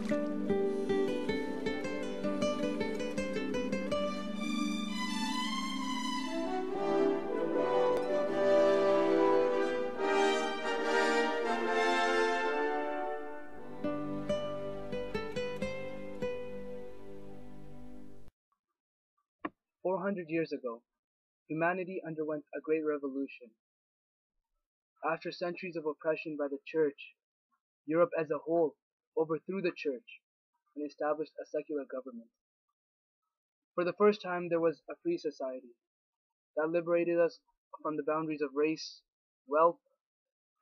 400 years ago, humanity underwent a great revolution. After centuries of oppression by the Church, Europe as a whole overthrew the Church and established a secular government. For the first time, there was a free society that liberated us from the boundaries of race, wealth,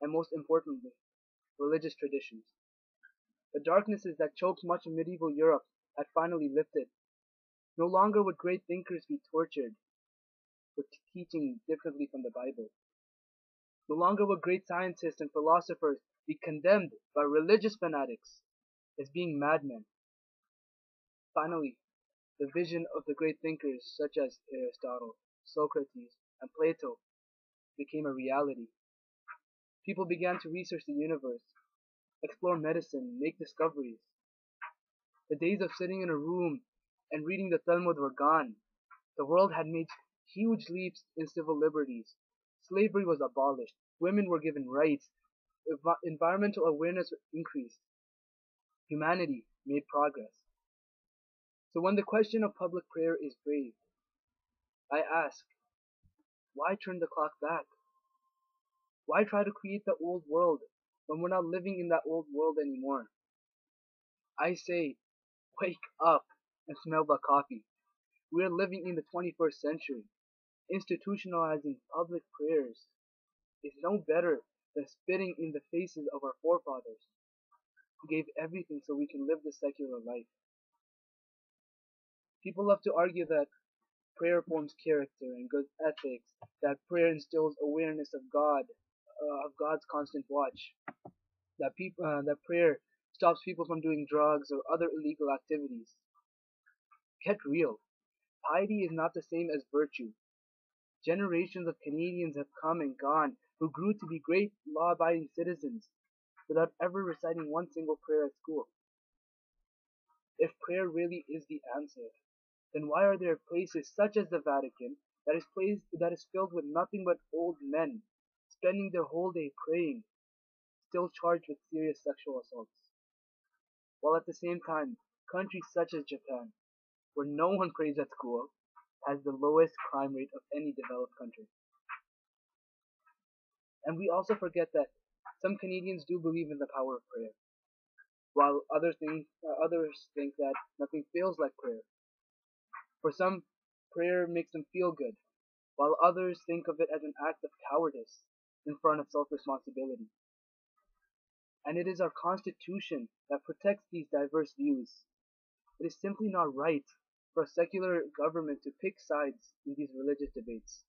and most importantly, religious traditions. The darknesses that choked much of medieval Europe had finally lifted. No longer would great thinkers be tortured for teaching differently from the Bible. No longer would great scientists and philosophers be condemned by religious fanatics as being madmen. Finally, the vision of the great thinkers such as Aristotle, Socrates, and Plato became a reality. People began to research the universe, explore medicine, make discoveries. The days of sitting in a room and reading the Talmud were gone. The world had made huge leaps in civil liberties. Slavery was abolished. Women were given rights. Environmental awareness increased. Humanity made progress. So when the question of public prayer is raised, I ask, why turn the clock back? Why try to create the old world when we're not living in that old world anymore? I say, wake up and smell the coffee. We are living in the 21st century. Institutionalizing public prayers is no better than spitting in the faces of our forefathers, who gave everything so we can live this secular life. People love to argue that prayer forms character and good ethics, that prayer instills awareness of God, of God's constant watch, that prayer stops people from doing drugs or other illegal activities. Get real. Piety is not the same as virtue. Generations of Canadians have come and gone who grew to be great law-abiding citizens without ever reciting one single prayer at school. If prayer really is the answer, then why are there places such as the Vatican that is filled with nothing but old men, spending their whole day praying, still charged with serious sexual assaults? While at the same time, countries such as Japan, where no one prays at school, has the lowest crime rate of any developed country. And we also forget that some Canadians do believe in the power of prayer, while others think that nothing feels like prayer. For some, prayer makes them feel good, while others think of it as an act of cowardice in front of self-responsibility. And it is our Constitution that protects these diverse views. It is simply not right for a secular government to pick sides in these religious debates.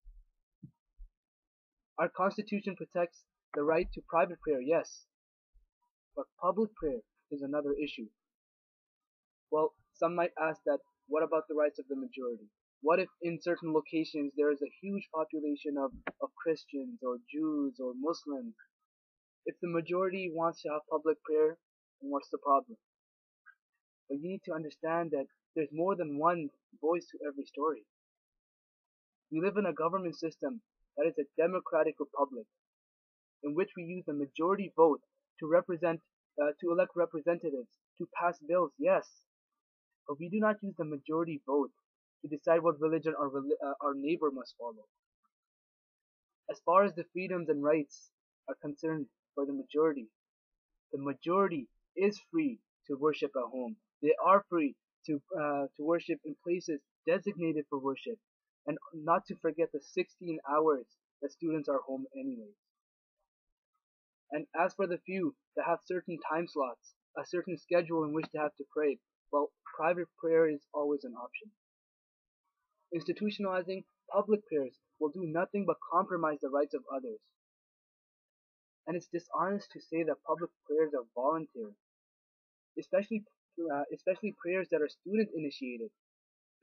Our Constitution protects the right to private prayer, yes, but public prayer is another issue. Well, some might ask that, what about the rights of the majority? What if in certain locations there is a huge population of Christians or Jews or Muslims? If the majority wants to have public prayer, then what's the problem? But you need to understand that there's more than one voice to every story. We live in a government system that is a democratic republic, in which we use the majority vote to elect representatives, to pass bills, yes, but we do not use the majority vote to decide what religion our neighbor must follow. As far as the freedoms and rights are concerned for the majority is free to worship at home. They are free to worship in places designated for worship, and not to forget the 16 hours that students are home anyways. And as for the few that have certain time slots, a certain schedule in which they have to pray, well, private prayer is always an option. Institutionalizing public prayers will do nothing but compromise the rights of others. And it's dishonest to say that public prayers are voluntary, especially prayers that are student initiated,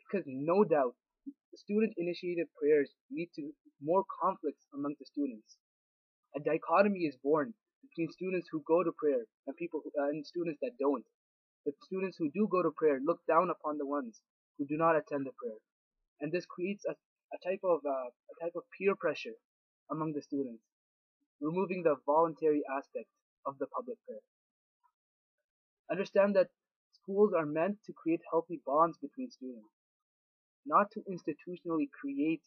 because no doubt student initiated prayers lead to more conflicts among the students. A dichotomy is born between students who go to prayer and students that don't. The students who do go to prayer look down upon the ones who do not attend the prayer, and this creates a type of peer pressure among the students, removing the voluntary aspect of the public prayer. Understand that schools are meant to create healthy bonds between students, not to institutionally create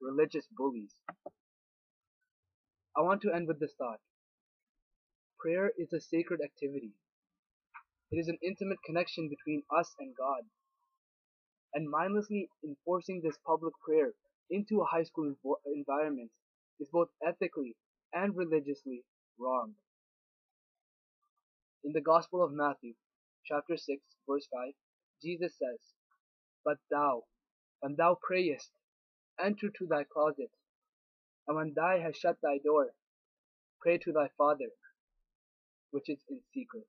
religious bullies. I want to end with this thought. Prayer is a sacred activity. It is an intimate connection between us and God, and mindlessly enforcing this public prayer into a high school environment is both ethically and religiously wrong. In the Gospel of Matthew, chapter 6, verse 5, Jesus says, "But thou, when thou prayest, enter to thy closet, and when thou hast shut thy door, pray to thy Father, which is in secret."